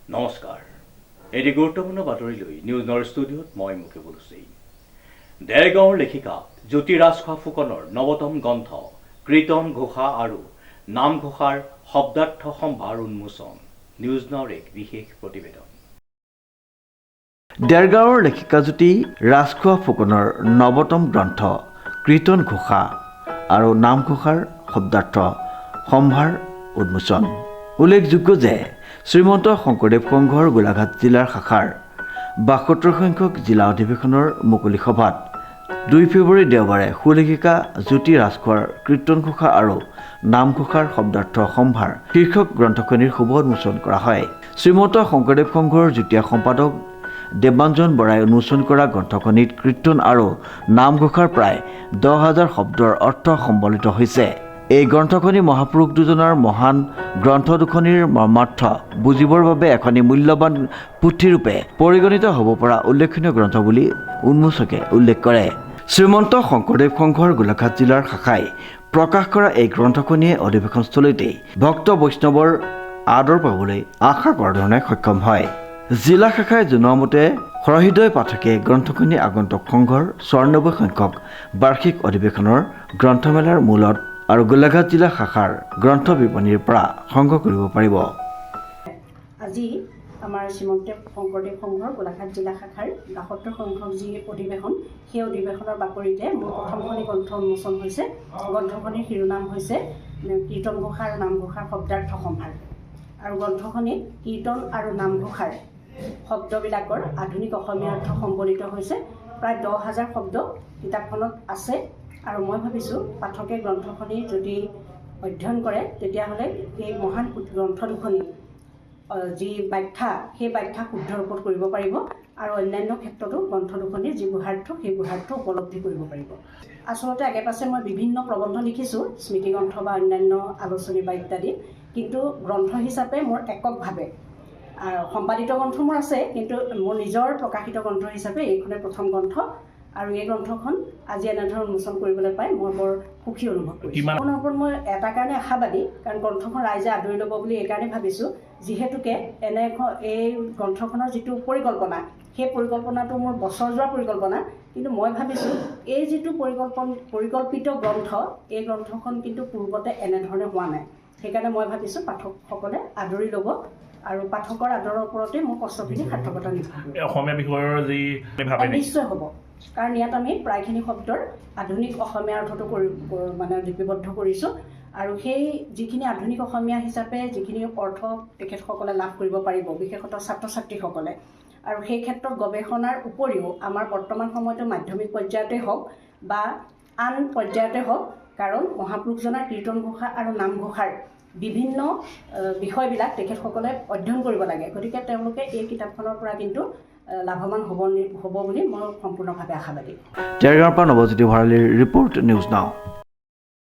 নমস্কাৰ এটি গুৰুত্বপূৰ্ণ বাতৰি লৈ নিউজ নৰ ষ্টুডিঅ'ত মই মুকেবুল হুছেইন। দেৰগাঁৱৰ লেখিকা জ্যোতি ৰাজখোৱা ফুকনৰ নৱতম গ্ৰন্থ কীৰ্তন ঘোষা আৰু নামঘোষাৰ শব্দাৰ্থ সম্ভাৰ উন্মোচন নিউজ নৰ এক বিশেষ প্ৰতিবেদন। দেৰগাঁৱৰ লেখিকা জ্যোতি ৰাজখোৱা ফুকনৰ নৱতম গ্ৰন্থ কীৰ্তন ঘোষা আৰু নামঘোষাৰ শব্দাৰ্থ সম্ভাৰ উন্মোচন। উল্লেখযোগ্য যে শ্ৰীমন্ত শংকৰদেৱ সংঘৰ গোলাঘাট জিলাৰ শাখাৰ ৭২ সংখ্যক জিলা অধিৱেশনৰ মুকলি সভাত ২ ফেব্ৰুৱাৰী দেওবাৰে সুলেখিকা জ্যোতি ৰাজখোৱাৰ কীৰ্তন ঘোষা আৰু নামঘোষাৰ শব্দাৰ্থ সম্ভাৰ শীৰ্ষক গ্ৰন্থখনিৰ শুভ উন্মোচন কৰা হয়। শ্ৰীমন্ত শংকৰদেৱ সংঘৰ যুটীয়া সম্পাদক দেৱাঞ্জন বৰাই উন্মোচন কৰা গ্ৰন্থখনিত কীৰ্তন আৰু নামঘোষাৰ প্ৰায় ১০,০০০ শব্দৰ অৰ্থ সম্বলিত হৈছে। এই গ্ৰন্থখনি মহাপুৰুষ দুজনৰ মহান গ্ৰন্থ দুখনিৰ মৰ্মাৰ্থ বুজিবৰ বাবে এখনি মূল্যৱান পুথিৰূপে পৰিগণিত হ'ব পৰা উল্লেখনীয় গ্ৰন্থ বুলি উন্মোচকে উল্লেখ কৰে। শ্ৰীমন্ত শংকৰদেৱ সংঘৰ গোলাঘাট জিলাৰ শাখাই প্ৰকাশ কৰা এই গ্ৰন্থখনিয়ে অধিৱেশনস্থলীতেই ভক্ত বৈষ্ণৱৰ আদৰ পাবলৈ আশা কৰা ধৰণে সক্ষম হয়। জিলা শাখাই জনোৱা মতে সহৃদয় পাঠকে গ্ৰন্থখনি আগন্তুক সংঘৰ ৯৪ সংখ্যক বাৰ্ষিক অধিৱেশনৰ গ্ৰন্থমেলাৰ মূলত আৰু গোলাঘাট জিলা শাখাৰ গ্ৰন্থ বিপণীৰ পৰা সংগ্ৰহ কৰিব পাৰিব। আজি আমাৰ শ্ৰীমন্ত শংকৰদেৱ সংঘৰ গোলাঘাট জিলা শাখাৰ ৭২ সংখ্যক যি অধিৱেশন, সেই অধিৱেশনৰ বাকৰিতে মোৰ প্ৰথমখনি গ্ৰন্থ উন্মোচন হৈছে। গ্ৰন্থখনিৰ শিৰোনাম হৈছে কীৰ্তন ঘোষা আৰু নামঘোষাৰ শব্দাৰ্থ সম্ভাৰ। আৰু গ্ৰন্থখনিত কীৰ্তন আৰু নামঘোষাৰ শব্দবিলাকৰ আধুনিক অসমীয়া অৰ্থ সম্বলিত হৈছে। প্ৰায় ১০,০০০ শব্দ কিতাপখনত আছে আৰু মই ভাবিছোঁ পাঠকে গ্ৰন্থখনি যদি অধ্যয়ন কৰে তেতিয়াহ'লে এই মহান গ্ৰন্থ দুখনি যি ব্যাখ্যা, সেই ব্যাখ্যা শুদ্ধ ৰূপত কৰিব পাৰিব আৰু অন্যান্য ক্ষেত্ৰতো গ্ৰন্থ দুখনিৰ যি গুঢ়াৰ্থ, সেই গুঢ়াৰ্থ উপলব্ধি কৰিব পাৰিব। আচলতে আগে পাছে মই বিভিন্ন প্ৰবন্ধ লিখিছোঁ, স্মৃতিগ্ৰন্থ বা অন্যান্য আলোচনী বা ইত্যাদি, কিন্তু গ্ৰন্থ হিচাপে মোৰ এককভাৱে সম্পাদিত গ্ৰন্থ মোৰ আছে, কিন্তু মোৰ নিজৰ প্ৰকাশিত গ্ৰন্থ হিচাপে এইখনে প্ৰথম গ্ৰন্থ। আৰু এই গ্ৰন্থখন আজি এনেধৰণৰ উন্মোচন কৰিবলৈ পাই মই বৰ সুখী অনুভৱ কৰিছোঁ। গ্ৰন্থখনৰ ওপৰত মই এটা কাৰণে আশাবাদী, কাৰণ গ্ৰন্থখন ৰাইজে আদৰি ল'ব বুলি এইকাৰণে ভাবিছোঁ, যিহেতুকে এই গ্ৰন্থখনৰ যিটো পৰিকল্পনা, সেই পৰিকল্পনাটো মোৰ বছৰ যোৱা পৰিকল্পনা, কিন্তু মই ভাবিছোঁ এই যিটো পৰিকল্পিত গ্ৰন্থ, এই গ্ৰন্থখন কিন্তু পূৰ্বতে এনেধৰণে হোৱা নাই। সেইকাৰণে মই ভাবিছোঁ পাঠকসকলে আদৰি ল'ব আৰু পাঠকৰ আদৰৰ ওপৰতে মোৰ কষ্টখিনি সাৰ্থকতা নিৰ্ভৰ কৰিব। অসমীয়া বিষয়ৰ যি নিশ্চয় হ'ব, কাৰণ ইয়াত আমি প্ৰায়খিনি শব্দৰ আধুনিক অসমীয়া অৰ্থটো লিপিবদ্ধ কৰিছোঁ। আৰু সেই যিখিনি আধুনিক অসমীয়া হিচাপে যিখিনি অৰ্থ তেখেতসকলে লাভ কৰিব পাৰিব, বিশেষতঃ ছাত্ৰ ছাত্ৰীসকলে, আৰু সেই ক্ষেত্ৰত গৱেষণাৰ উপৰিও আমাৰ বৰ্তমান সময়তো মাধ্যমিক পৰ্যায়তে হওক বা আন পৰ্যায়তে হওক, কাৰণ মহাপুৰুষজনাৰ কীৰ্তন ঘোষা আৰু নামঘোষাৰ বিভিন্ন বিষয়বিলাক তেখেতসকলে অধ্যয়ন কৰিব লাগে। গতিকে তেওঁলোকে এই কিতাপখনৰ পৰা কিন্তু লাভৱান হ'ব বুলি মই সম্পূৰ্ণভাৱে আশাবাদী। দেৰগাঁৱৰ পৰা নৱজ্যোতি ভৰালীৰ ৰিপৰ্ট, নিউজ নাও।